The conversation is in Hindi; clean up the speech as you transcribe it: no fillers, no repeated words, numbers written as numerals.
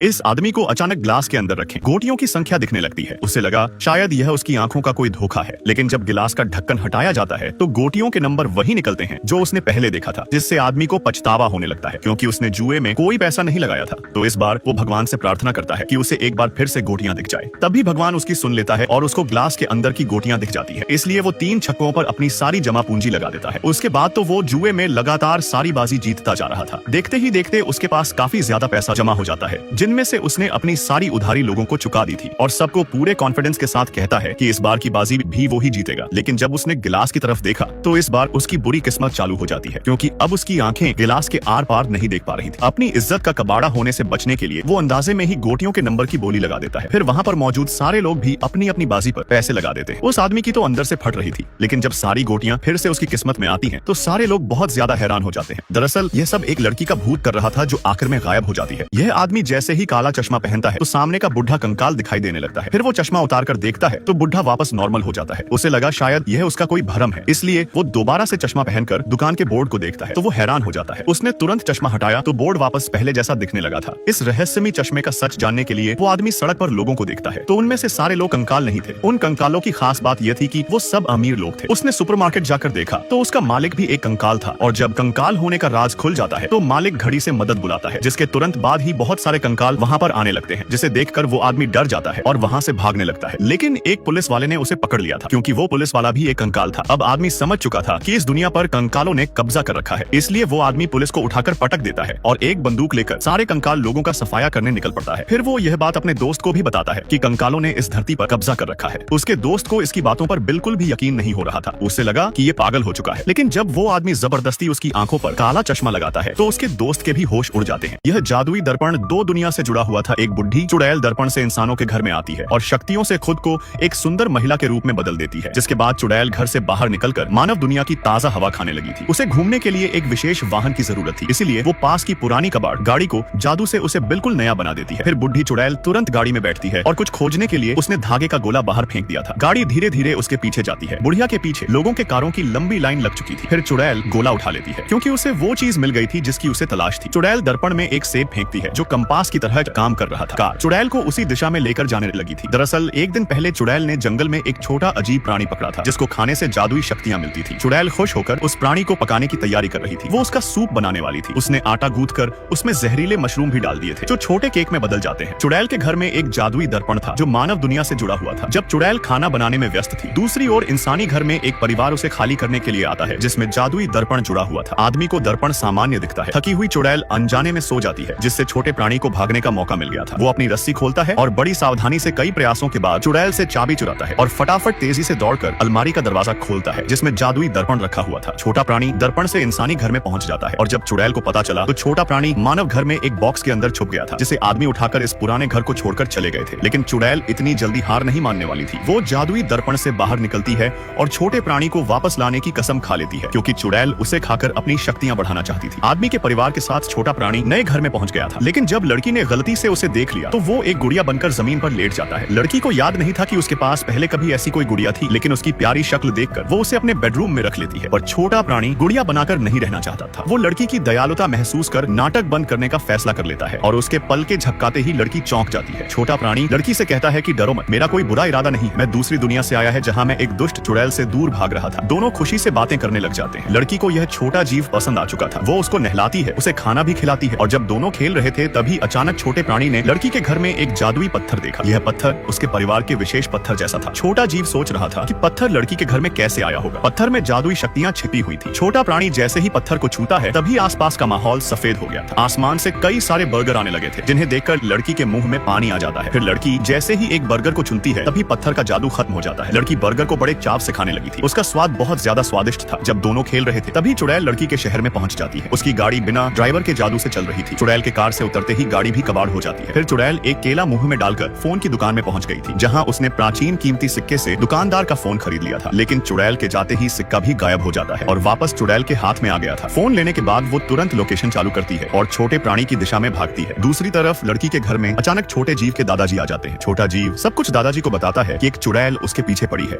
इस आदमी को अचानक ग्लास के अंदर रखें। गोटियों की संख्या दिखने लगती है। उसे लगा शायद यह उसकी आंखों का कोई धोखा है, लेकिन जब गिलास का ढक्कन हटाया जाता है तो गोटियों के नंबर वही निकलते हैं जो उसने पहले देखा था, जिससे आदमी को पछतावा होने लगता है क्योंकि उसने जुए में कोई पैसा नहीं लगाया था। तो इस बार वो भगवान से प्रार्थना करता है कि उसे एक बार फिर से गोटियां दिख जाए। तभी भगवान उसकी सुन लेता है और उसको ग्लास के अंदर की गोटियां दिख जाती है। इसलिए वो 3 छक्कों पर अपनी सारी जमा पूंजी लगा देता है। उसके बाद तो वो जुए में लगातार सारी बाजी जीतता जा रहा था। देखते ही देखते उसके पास काफी ज्यादा पैसा जमा हो जाता है, जिनमें से उसने अपनी सारी उधारी लोगों को चुका दी थी और सबको पूरे कॉन्फिडेंस के साथ कहता है कि इस बार की बाजी भी वो ही जीतेगा। लेकिन जब उसने गिलास की तरफ देखा तो इस बार उसकी बुरी किस्मत चालू हो जाती है, क्योंकि अब उसकी आंखें गिलास के आर पार नहीं देख पा रही थी। अपनी इज्जत का कबाड़ा होने से बचने के लिए वो अंदाजे में ही गोटियों के नंबर की बोली लगा देता है। फिर वहाँ पर मौजूद सारे लोग भी अपनी अपनी बाजी पर पैसे लगा देते हैं। उस आदमी की तो अंदर से फट रही थी, लेकिन जब सारी गोटियां फिर से उसकी किस्मत में आती हैं, तो सारे लोग बहुत ज्यादा हैरान हो जाते हैं। दरअसल यह सब एक लड़की का भूत कर रहा था जो आखिर में गायब हो जाती है। यह आदमी जैसे ही काला चश्मा पहनता है तो सामने का बुढ़ा कंकाल दिखाई देने लगता है। फिर वो चश्मा उतार कर देखता है तो बुढ़ा वापस नॉर्मल हो जाता है। उसे लगा शायद यह उसका कोई भ्रम है, इसलिए वो दोबारा से चश्मा पहनकर दुकान के बोर्ड को देखता है तो वो हैरान हो जाता है। उसने तुरंत चश्मा हटाया तो बोर्ड वापस पहले जैसा दिखने लगा था। इस रहस्यमयी चश्मे का सच जानने के लिए वो आदमी सड़क पर लोगों को देखता है तो उनमें से सारे लोग कंकाल नहीं थे। उन कंकालों की खास बात यह थी कि वो सब अमीर लोग थे। उसने सुपरमार्केट जाकर देखा तो उसका मालिक भी एक कंकाल था, और जब कंकाल होने का राज खुल जाता है तो मालिक घड़ी से मदद बुलाता है, जिसके तुरंत बाद ही बहुत सारे कंकाल वहाँ पर आने लगते हैं, जिसे देखकर वो आदमी डर जाता है और वहाँ से भागने लगता है। लेकिन एक पुलिस वाले ने उसे पकड़ लिया था, क्योंकि वो पुलिस वाला भी एक कंकाल था। अब आदमी समझ चुका था कि इस दुनिया पर कंकालों ने कब्जा कर रखा है, इसलिए वो आदमी पुलिस को उठाकर पटक देता है और एक बंदूक लेकर सारे कंकाल लोगों का सफाया करने निकल पड़ता है। फिर वो यह बात अपने दोस्त को भी बताता है कि कंकालों ने इस धरती पर कब्जा कर रखा है। उसके दोस्त को इसकी बातों पर बिल्कुल भी यकीन नहीं हो रहा था। उसे लगा कि ये पागल हो चुका है। लेकिन जब वो आदमी जबरदस्ती उसकी आंखों पर काला चश्मा लगाता है तो उसके दोस्त के भी होश उड़ जाते हैं। यह जादुई दर्पण 2 दुनिया से जुड़ा हुआ था। एक बुढ़ी चुड़ैल दर्पण से इंसानों के घर में आती है और शक्तियों से खुद को एक सुंदर महिला के रूप में बदल देती है, जिसके बाद चुड़ैल घर से बाहर निकलकर मानव दुनिया की ताजा हवा खाने लगी थी। उसे घूमने के लिए एक विशेष वाहन की जरूरत थी, इसीलिए वो पास की पुरानी कबाड़ गाड़ी को जादू से उसे बिल्कुल नया बना देती है। फिर बुढ़ी चुड़ैल तुरंत गाड़ी में बैठती है और कुछ खोजने के लिए उसने धागे का गोला बाहर फेंक दिया था। गाड़ी धीरे धीरे उसके पीछे जाती है। बुढ़िया के पीछे लोगों के कारों की लंबी लाइन लग चुकी थी। फिर चुड़ैल गोला उठा लेती है, क्योंकि उसे वो चीज मिल गई थी जिसकी उसे तलाश थी। चुड़ैल दर्पण में एक सेब फेंकती है जो कंपास की तरह काम कर रहा था। कार चुड़ैल को उसी दिशा में लेकर जाने लगी थी। दरअसल एक दिन पहले चुड़ैल ने जंगल में एक छोटा अजीब प्राणी पकड़ा था, जिसको खाने से जादुई शक्तियां मिलती थी। चुड़ैल खुश होकर उस प्राणी को पकाने की तैयारी कर रही थी। वो उसका सूप बनाने वाली थी। उसने आटा गूंथकर उसमें जहरीले मशरूम भी डाल दिए थे, जो छोटे केक में बदल जाते हैं। चुड़ैल के घर में एक जादुई दर्पण था जो मानव दुनिया से जुड़ा हुआ था। जब चुड़ैल खाना बनाने में व्यस्त थी, दूसरी ओर इंसानी घर में एक परिवार उसे खाली करने के लिए आता है, जिसमें जादुई दर्पण जुड़ा हुआ था। आदमी को दर्पण सामान्य दिखता है। थकी हुई चुड़ैल अनजाने में सो जाती है, जिससे छोटे प्राणी को भागने का मौका मिल गया था। वो अपनी रस्सी खोलता है और बड़ी सावधानी से कई प्रयासों के बाद चुड़ैल से चाबी चुराता है और फटाफट तेजी से दौड़कर अलमारी का दरवाजा खोलता है, जिसमें जादुई दर्पण रखा हुआ था। छोटा प्राणी दर्पण से इंसानी घर में पहुंच जाता है और जब चुड़ैल को पता चला तो छोटा प्राणी मानव घर में एक बॉक्स के अंदर छुप गया था, जिसे आदमी उठाकर इस पुराने घर को छोड़कर चले गए थे। लेकिन चुड़ैल इतनी जल्दी हार नहीं मानने वाली थी। वो जादुई दर्पण से बाहर निकलती है और छोटे प्राणी को वापस लाने की कसम खा लेती है, क्योंकि चुड़ैल उसे खाकर अपनी शक्तियां बढ़ाना चाहती थी। आदमी के परिवार के साथ छोटा प्राणी नए घर में पहुंच गया था, लेकिन जब लड़की ने गलती से उसे देख लिया तो वो एक गुड़िया बनकर जमीन पर लेट जाता है। लड़की को याद नहीं था कि उसके पास पहले कभी ऐसी कोई गुड़िया थी, लेकिन उसकी प्यारी शक्ल देखकर वो उसे अपने बेडरूम में रख लेती है। और छोटा प्राणी गुड़िया बनाकर नहीं रहना चाहता था। वो लड़की की दयालुता महसूस कर नाटक बंद करने का फैसला कर लेता है और उसके पल के झपकाते ही लड़की चौंक जाती है। छोटा प्राणी लड़की से कहता है कि डरो मत, मेरा कोई बुरा इरादा नहीं, मैं दूसरी दुनिया से आया है जहाँ मैं एक दुष्ट चुड़ैल से दूर भाग रहा था। दोनों खुशी से बातें करने लग जाते हैं। लड़की को यह छोटा जीव पसंद आ चुका था। वो उसको नहलाती है, उसे खाना भी खिलाती है, और जब दोनों खेल रहे थे तभी अचानक छोटे प्राणी ने लड़की के घर में एक जादुई पत्थर देखा। यह पत्थर उसके परिवार के विशेष पत्थर जैसा था। छोटा जीव सोच रहा था कि पत्थर लड़की के घर में कैसे आया होगा। पत्थर में जादुई शक्तियां छिपी हुई थी। छोटा प्राणी जैसे ही पत्थर को छूता है तभी आसपास का माहौल सफेद हो गया था। आसमान से कई सारे बर्गर आने लगे थे, जिन्हें देखकर लड़की के मुंह में पानी आ जाता है। फिर लड़की जैसे ही एक बर्गर को चुनती है तभी पत्थर का जादू खत्म हो जाता है। लड़की बर्गर को बड़े चाव से खाने लगी थी। उसका स्वाद बहुत ज्यादा स्वादिष्ट था। जब दोनों खेल रहे थे तभी चुड़ैल लड़की के शहर में पहुंच जाती है। उसकी गाड़ी बिना ड्राइवर के जादू से चल रही थी। चुड़ैल के कार से उतरते ही गाड़ी भी कबाड़ हो जाती है। फिर चुड़ैल एक केला मुंह में डालकर फोन की दुकान में पहुंच गई थी, जहां उसने प्राचीन कीमती सिक्के से दुकानदार का फोन खरीद लिया था। लेकिन चुड़ैल के जाते ही सिक्का भी गायब हो जाता है और वापस चुड़ैल के हाथ में आ गया था। फोन लेने के बाद वो तुरंत लोकेशन चालू करती है और छोटे प्राणी की दिशा में भागती है। दूसरी तरफ लड़की के घर में अचानक छोटे जीव के दादाजी आ जाते हैं। छोटा जीव सब कुछ दादाजी को बताता है कि एक चुड़ैल उसके पीछे पड़ी है।